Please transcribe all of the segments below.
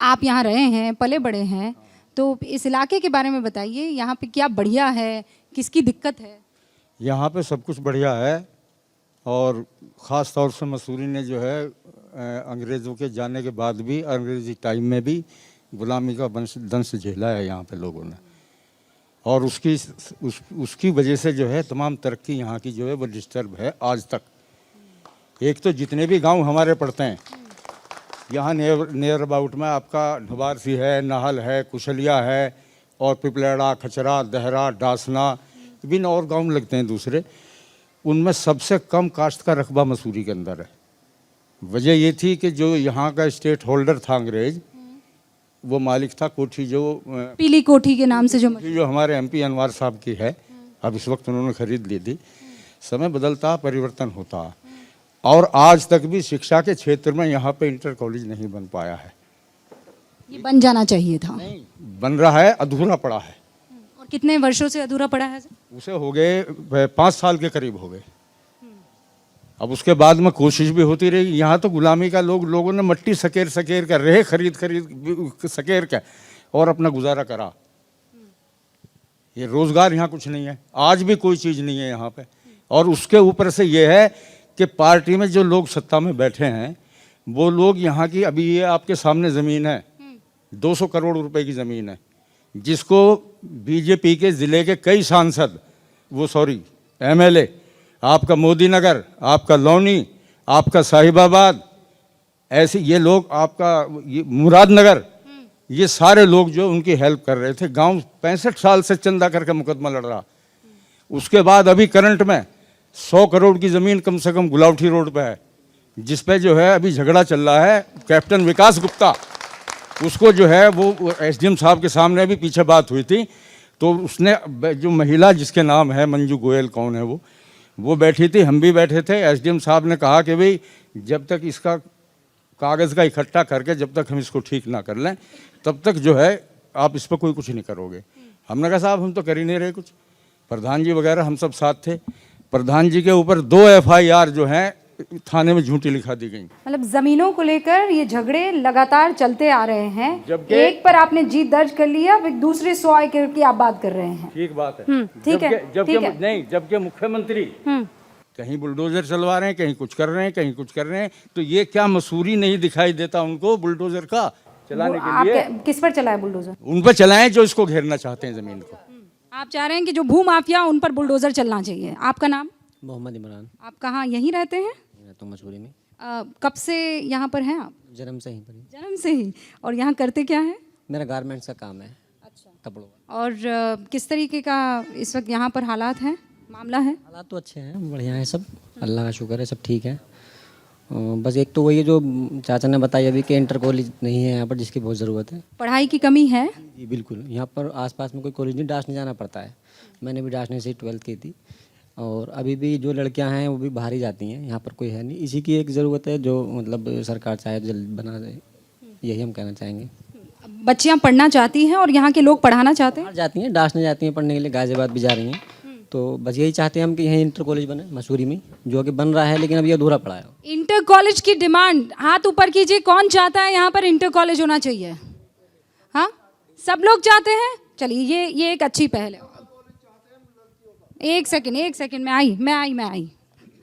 आप यहाँ रहे हैं, पले बड़े हैं, तो इस इलाके के बारे में बताइए, यहाँ पे क्या बढ़िया है, किसकी दिक्कत है? यहाँ पे सब कुछ बढ़िया है और ख़ास तौर से मसूरी ने जो है अंग्रेज़ों के जाने के बाद भी, अंग्रेज़ी टाइम में भी गुलामी का दंश झेला है यहाँ पे लोगों ने, और उसकी वजह से जो है तमाम तरक्की यहाँ की जो है वो डिस्टर्ब है आज तक। एक तो जितने भी गांव हमारे पड़ते हैं यहाँ नियर अबाउट में, आपका ढबारसी है, नाहल है, कुशलिया है, और पिपलेड़ा, खचरा, दहरा, डासना, विभिन्न और गांव लगते हैं दूसरे, उनमें सबसे कम काश्त का रकबा मसूरी के अंदर है। वजह ये थी कि जो यहाँ का स्टेट होल्डर था अंग्रेज, वो मालिक था कोठी, जो पीली कोठी के नाम से जो हमारे एमपी अनवार साहब की है, अब इस वक्त उन्होंने खरीद ली थी। समय बदलता, परिवर्तन होता, और आज तक भी शिक्षा के क्षेत्र में यहाँ पे इंटर कॉलेज नहीं बन पाया है। ये बन जाना चाहिए था। नहीं बन रहा है, अधूरा पड़ा है। और कितने वर्षों से अधूरा पड़ा है? उसे हो गए 5 साल के करीब हो गए। अब उसके बाद में कोशिश भी होती रही। यहाँ तो गुलामी का लोगों ने मट्टी सकेर कर रहे, खरीद सकेर के और अपना गुजारा करा। ये रोजगार यहाँ कुछ नहीं है, आज भी कोई चीज़ नहीं है यहाँ पे। और उसके ऊपर से ये है कि पार्टी में जो लोग सत्ता में बैठे हैं, वो लोग यहाँ की, अभी ये आपके सामने ज़मीन है, 200 करोड़ रुपए की ज़मीन है, जिसको बीजेपी के ज़िले के कई सांसद, एमएलए, आपका मोदी नगर, आपका लौनी, आपका साहिबाबाद, ऐसे ये लोग, आपका ये मुरादनगर, ये सारे लोग जो उनकी हेल्प कर रहे थे। गांव 65 साल से चंदा करके मुकदमा लड़ रहा। उसके बाद अभी करंट में 100 करोड़ की ज़मीन कम से कम गुलावटी रोड पे है, जिस पे जो है अभी झगड़ा चल रहा है। कैप्टन विकास गुप्ता, उसको जो है वो एसडीएम साहब के सामने भी पीछे बात हुई थी, तो उसने, जो महिला जिसके नाम है मंजू गोयल, कौन है वो बैठी थी, हम भी बैठे थे। एसडीएम साहब ने कहा कि भाई जब तक इसका कागज़ का इकट्ठा करके जब तक हम इसको ठीक ना कर लें, तब तक जो है आप इस पर कुछ नहीं करोगे। हमने कहा साहब हम तो कर ही नहीं रहे कुछ। प्रधान जी वगैरह हम सब साथ थे। प्रधान जी के ऊपर 2 FIR जो हैं थाने में झूठी लिखा दी गई। मतलब जमीनों को लेकर ये झगड़े लगातार चलते आ रहे हैं। एक पर आपने जीत दर्ज कर लिया, अब दूसरे 100 एकड़ की आप बात कर रहे हैं। ठीक बात है, ठीक है। जबकि मुख्यमंत्री कहीं बुलडोजर चलवा रहे हैं, कहीं कुछ कर रहे हैं, कहीं कुछ कर रहे हैं, तो ये क्या मसूरी नहीं दिखाई देता उनको बुलडोजर का चलाने के लिए? किस पर चलाए बुलडोजर? उन पर चलाएं जो इसको घेरना चाहते हैं ज़मीन को। आप चाह रहे हैं कि जो भू माफिया, उन पर बुलडोजर चलना चाहिए। आपका नाम? मोहम्मद इमरान। आप कहाँ यहीं रहते हैं? तो मसूरी में। कब से यहाँ पर हैं आप? जन्म से ही पर। जन्म से ही। और यहाँ करते क्या है? मेरा गारमेंट्स का काम है। अच्छा, कपड़ों। और किस तरीके का इस वक्त यहाँ पर हालात हैं, मामला है? हालात तो अच्छे हैं, बढ़िया है सब, अल्लाह का शुक्र है, सब ठीक है। बस एक तो वही जो चाचा ने बताया अभी कि इंटर कॉलेज नहीं है यहाँ पर, जिसकी बहुत ज़रूरत है। पढ़ाई की कमी है जी बिल्कुल, यहाँ पर आसपास में कोई कॉलेज नहीं, डासने जाना पड़ता है। मैंने भी डासने से 12th की थी, और अभी भी जो लड़कियां हैं वो भी बाहर ही जाती हैं, यहाँ पर कोई है नहीं। इसी की एक ज़रूरत है जो मतलब सरकार चाहे जल्द बना दे, यही हम कहना चाहेंगे। बच्चियाँ पढ़ना चाहती हैं और यहाँ के लोग पढ़ाना चाहते हैं? बाहर जाती हैं, डासने जाती हैं पढ़ने के लिए, गाजियाबाद भी जा रही हैं। तो बस यही चाहते हैं हम कि यहीं इंटर कॉलेज बने मसूरी में, जो कि बन रहा है लेकिन अभी अधूरा पड़ा है। इंटर कॉलेज की डिमांड, हाथ ऊपर कीजिए, कौन चाहता है यहाँ पर इंटर कॉलेज होना चाहिए? हाँ, सब लोग चाहते हैं। चलिए ये एक अच्छी पहल है। एक सेकंड मैं आई।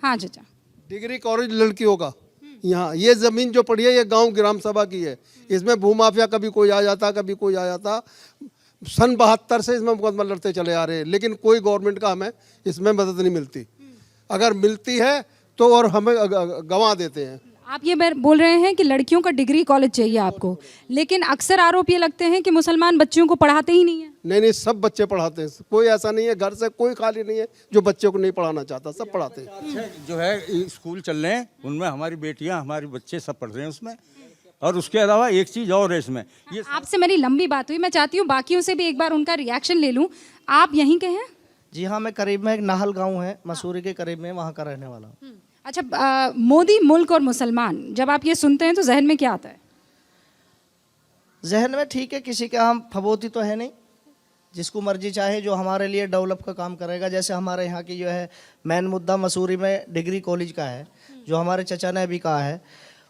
हाँ चाचा। डिग्री कॉलेज लड़कियों का यहाँ, ये ज़मीन जो पड़ी है ये गांव ग्राम सभा की है। इसमें भूमाफिया कभी कोई आ जाता, कभी कोई आ जाता। सन 72 से इसमें मुकदमा लड़ते चले आ रहे हैं, लेकिन कोई गवर्नमेंट का हमें इसमें मदद नहीं मिलती। अगर मिलती है तो और हमें गंवा देते हैं। आप ये बोल रहे हैं कि लड़कियों का डिग्री कॉलेज चाहिए आपको, लेकिन अक्सर आरोप ये लगते हैं कि मुसलमान बच्चियों को पढ़ाते ही नहीं है। नहीं, सब बच्चे पढ़ाते हैं, कोई ऐसा नहीं है, घर से कोई खाली नहीं है जो बच्चों को नहीं पढ़ाना चाहता, सब पढ़ाते हैं। जो है स्कूल चल रहे हैं, उनमें हमारी बेटियां, हमारे बच्चे सब पढ़ रहे हैं उसमें। और उसके अलावा एक चीज़ और है इसमें, ये आपसे मेरी लंबी बात हुई, मैं चाहती हूँ बाकियों से भी एक बार उनका रिएक्शन ले लूँ। आप यहीं के हैं? जी हाँ, मैं करीब में एक नाहल गांव है मसूरी के करीब में, वहाँ का रहने वाला हूँ। अच्छा, मोदी, मुल्क और मुसलमान, जब आप ये सुनते हैं तो जहन में क्या आता है? जहन में ठीक है, किसी के हम फबोती तो है नहीं, जिसको मर्जी चाहे जो हमारे लिए डेवलप का काम करेगा। जैसे हमारे यहाँ की जो है मेन मुद्दा मसूरी में डिग्री कॉलेज का है, जो हमारे चचा ने अभी कहा है,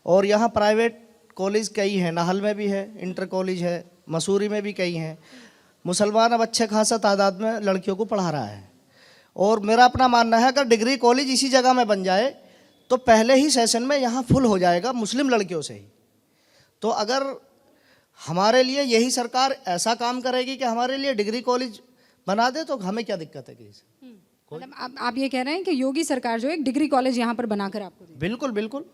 और यहाँ प्राइवेट कॉलेज कई हैं, नाहल में भी है, इंटर कॉलेज है, मसूरी में भी कई हैं। मुसलमान अब अच्छे खासा तादाद में लड़कियों को पढ़ा रहा है। और मेरा अपना मानना है अगर डिग्री कॉलेज इसी जगह में बन जाए तो पहले ही सेशन में यहाँ फुल हो जाएगा मुस्लिम लड़कियों से ही। तो अगर हमारे लिए यही सरकार ऐसा काम करेगी कि हमारे लिए डिग्री कॉलेज बना दे तो हमें क्या दिक्कत है किसी से? मतलब आप ये कह रहे हैं कि योगी सरकार जो एक डिग्री कॉलेज यहाँ पर बनाकर आपको दे। बिल्कुल बिल्कुल।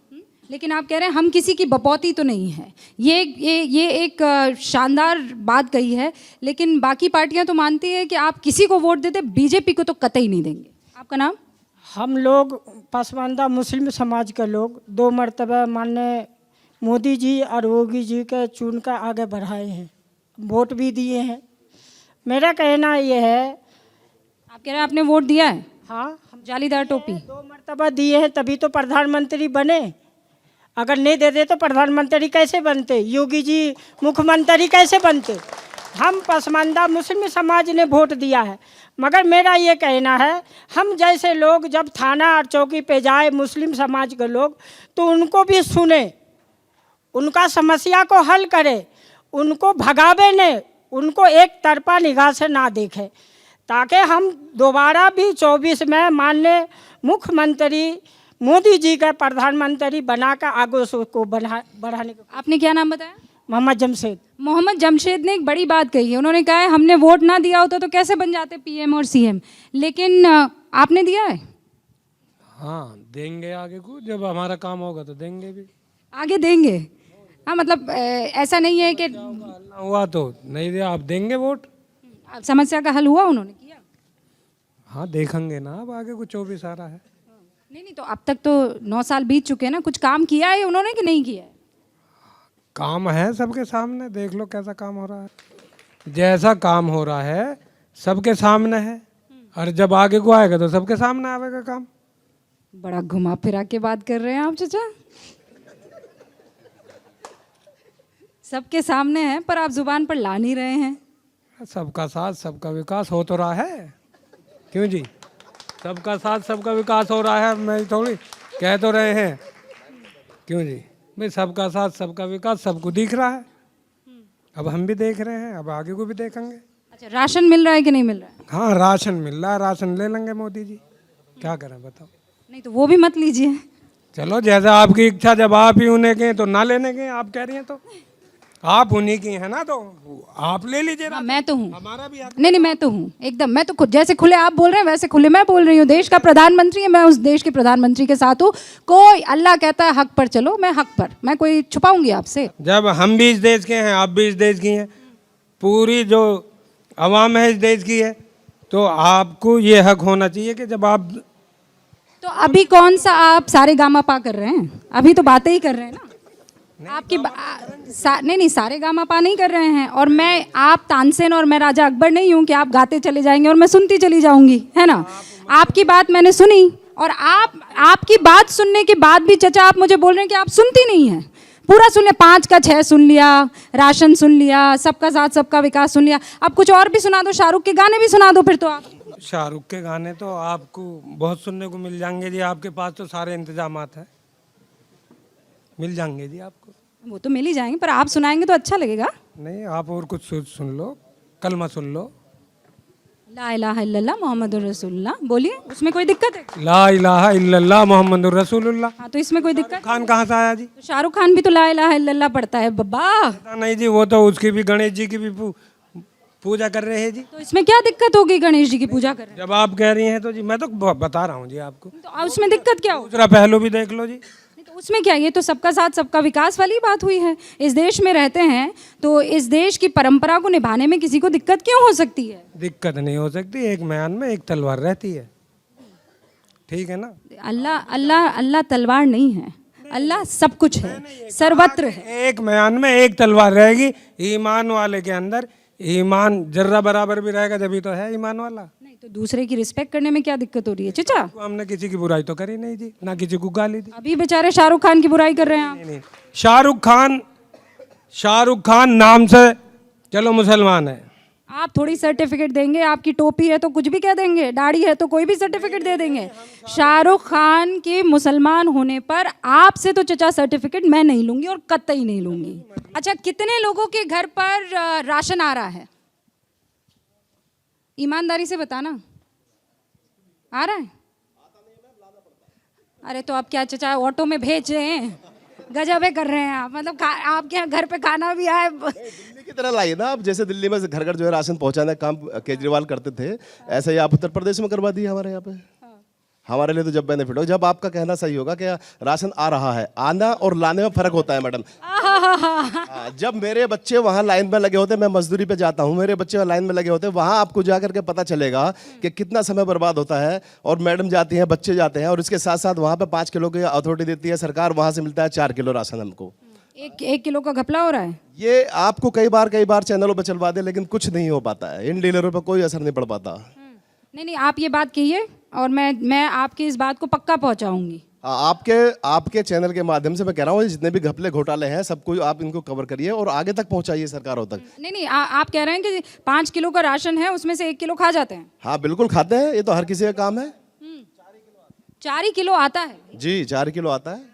लेकिन आप कह रहे हैं हम किसी की बपौती तो नहीं है। ये एक शानदार बात कही है, लेकिन बाकी पार्टियां तो मानती है कि आप किसी को वोट देते, बीजेपी को तो कतई नहीं देंगे। आपका नाम? हम लोग पसमानदा मुस्लिम समाज के लोग 2 मरतबा माननीय मोदी जी और योगी जी के चुन कर आगे बढ़ाए हैं, वोट भी दिए हैं। मेरा कहना ये है, आप कह रहे हैं आपने वोट दिया है? हाँ, जालीदार टोपी 2 मरतबा दिए हैं तभी तो प्रधानमंत्री बने। अगर नहीं देते तो प्रधानमंत्री कैसे बनते, योगी जी मुख्यमंत्री कैसे बनते। हम पसमानदा मुस्लिम समाज ने वोट दिया है, मगर मेरा ये कहना है हम जैसे लोग जब थाना और चौकी पे जाए मुस्लिम समाज के लोग तो उनको भी सुने, उनका समस्या को हल करे, उनको भगावे नहीं, उनको एक तरफा निगाह से ना देखे, ताकि हम दोबारा भी 24 में माननीय मुख्यमंत्री मोदी जी का प्रधानमंत्री बनाकर आगे उसको बढ़ाने को। आपने क्या नाम बताया? मोहम्मद जमशेद। मोहम्मद जमशेद ने एक बड़ी बात कही है। उन्होंने कहा है हमने वोट ना दिया होता तो कैसे बन जाते पीएम और सीएम, लेकिन आपने दिया है। हाँ, देंगे आगे को, जब हमारा काम होगा तो देंगे भी। आगे देंगे? हाँ, मतलब ऐसा नहीं है कि हुआ तो नहीं दिया, आप देंगे वोट। समस्या का हल हुआ उन्होंने किया? हाँ, देखेंगे ना अब आगे को 24 आ रहा है। नहीं, तो अब तक तो 9 साल बीत चुके हैं ना, कुछ काम किया है उन्होंने कि नहीं किया है? काम है सबके सामने, देख लो कैसा काम हो रहा है। जैसा काम हो रहा है सबके सामने है, और जब आगे को आएगा तो सबके सामने आएगा काम। बड़ा घुमा फिरा के बात कर रहे हैं आप चाचा। सबके सामने है पर आप जुबान पर ला नहीं रहे हैं। सबका साथ सबका विकास हो तो रहा है, क्यों जी? सबका साथ सबका विकास हो रहा है, मैं थोड़ी कह तो रहे हैं, क्यों जी? भाई सबका साथ सबका विकास सबको दिख रहा है, अब हम भी देख रहे हैं, अब आगे को भी देखेंगे। अच्छा, राशन मिल रहा है कि नहीं मिल रहा है? हाँ, राशन मिल रहा है, राशन ले लेंगे मोदी जी, क्या करें बताओ? नहीं तो वो भी मत लीजिए। चलो जैसा आपकी इच्छा, जब आप ही उन्हें गए तो ना लेने गए, आप कह रही हैं तो आप उन्हीं की हैं ना, तो आप ले लीजिए। हाँ, मैं तो हूँ। हमारा भी नहीं, मैं तो हूँ एकदम। मैं तो खुद जैसे खुले आप बोल रहे हैं वैसे खुले मैं बोल रही हूँ। देश का प्रधानमंत्री है, मैं उस देश के प्रधानमंत्री के साथ हूँ। कोई अल्लाह कहता है हक पर चलो, मैं हक पर, मैं कोई छुपाऊंगी आपसे? जब हम भी इस देश के हैं, आप भी इस देश की हैं, पूरी जो आवाम है इस देश की है, तो आपको ये हक होना चाहिए कि जब आप। तो अभी कौन सा आप सारे गामा पा कर रहे हैं? अभी तो बातें ही कर रहे हैं ना आपकी नहीं, सारे गामा पा नहीं कर रहे हैं। और मैं, आप तानसेन और मैं राजा अकबर नहीं हूँ कि आप गाते चले जाएंगे और मैं सुनती चली जाऊंगी, है ना? आपकी बात मैंने सुनी, और आपकी बात सुनने के बाद भी चाचा आप मुझे बोल रहे हैं कि आप सुनती नहीं हैं। पूरा सुन लिया, 5 का 6 सुन लिया, राशन सुन लिया, सबका साथ सबका विकास सुन लिया। अब कुछ और भी सुना दो, शाहरुख के गाने भी सुना दो फिर तो आप। शाहरुख के गाने तो आपको बहुत सुनने को मिल जाएंगे जी, आपके पास तो सारे इंतजामात हैं, मिल जाएंगे जी आपको। वो तो मिल ही जाएंगे, पर आप सुनाएंगे तो अच्छा लगेगा। नहीं, आप और कुछ सुन लो, कलमा सुन लो। ला इलाहा इल्लल्लाह मोहम्मदुर रसूलुल्लाह बोलिए, उसमें कोई दिक्कत है? ला इलाहा इल्लल्लाह मोहम्मदुर रसूलुल्लाह। हाँ, तो इसमें कोई दिक्कत? खान कहाँ से आया जी? तो शाहरुख खान भी तो ला इलाहा इल्लल्लाह पढ़ता है बब्बा। पता नहीं जी, वो तो उसकी भी, गणेश जी की भी पूजा कर रहे हैं जी। तो इसमें क्या दिक्कत होगी? गणेश जी की पूजा कर रहे जब आप कह रही हैं तो जी मैं तो बता रहा हूँ जी आपको। हैं तो उसमें दिक्कत क्या होगी? दूसरा पहलू भी देख लो जी। नहीं तो उसमें क्या, ये तो सबका साथ सबका विकास वाली बात हुई है। इस देश में रहते हैं तो इस देश की परंपरा को निभाने में किसी को दिक्कत क्यों हो सकती है? दिक्कत नहीं हो सकती, एक म्यान में एक तलवार रहती है, ठीक है ना? अल्लाह अल्लाह अल्लाह तलवार नहीं है, अल्लाह सब कुछ है, सर्वत्र है। एक म्यान में एक तलवार रहेगी, ईमान वाले के अंदर ईमान जर्रा बराबर भी रहेगा, जब तो है ईमान वाला। नहीं तो दूसरे की रिस्पेक्ट करने में क्या दिक्कत हो रही है चाचा? हमने किसी की बुराई तो करी नहीं जी, ना किसी को गाली दी। अभी बेचारे शाहरुख खान की बुराई कर रहे हैं आप। नहीं, शाहरुख खान नाम से चलो मुसलमान है, आप थोड़ी सर्टिफिकेट देंगे, आपकी टोपी है तो कुछ भी कह देंगे, दाढ़ी है तो कोई भी सर्टिफिकेट दे देंगे। शाहरुख खान के मुसलमान होने पर आपसे तो चचा सर्टिफिकेट मैं नहीं लूंगी और कतई नहीं लूंगी। अच्छा, कितने लोगों के घर पर राशन आ रहा है? ईमानदारी से बताना, आ रहा है? अरे तो आप क्या चचा ऑटो में भेज रहे हैं? गजब है कर रहे हैं आप, मतलब आपके यहाँ घर पे खाना भी आए। दिल्ली की तरह लाइए ना आप, जैसे दिल्ली में घर घर जो है राशन पहुंचाने का काम केजरीवाल करते थे, ऐसे ही आप उत्तर प्रदेश में करवा दिए हमारे यहाँ पे। हमारे लिए तो जब बेनिफिट हो, जब आपका कहना सही होगा कि राशन आ रहा है, आना और लाने में फर्क होता है मैडम। जब मेरे बच्चे वहाँ लाइन में लगे होते, मैं मजदूरी पे जाता हूँ, मेरे बच्चे लाइन में लगे होते, वहाँ आपको जा करके पता चलेगा कि कितना समय बर्बाद होता है। और मैडम जाती हैं, बच्चे जाते हैं, और इसके साथ साथ वहाँ पे 5 किलो की अथॉरिटी देती है सरकार, वहाँ से मिलता है 4 किलो राशन हमको। एक किलो का घपला हो रहा है। ये आपको कई बार चैनलों पर चलवा दे, लेकिन कुछ नहीं हो पाता है, इन डीलरों पर कोई असर नहीं पड़ पाता। नहीं, आप ये बात कहिए और मैं आपकी इस बात को पक्का पहुंचाऊंगी। आपके चैनल के माध्यम से मैं कह रहा हूँ, जितने भी घपले घोटाले हैं सबको आप इनको कवर करिए और आगे तक पहुंचाइए सरकारों तक। नहीं, आप कह रहे हैं कि 5 किलो का राशन है, उसमें से 1 किलो खा जाते हैं? हाँ बिल्कुल खाते हैं, ये तो हर किसी का काम है। 4 ही किलो आता है जी, 4 किलो आता है।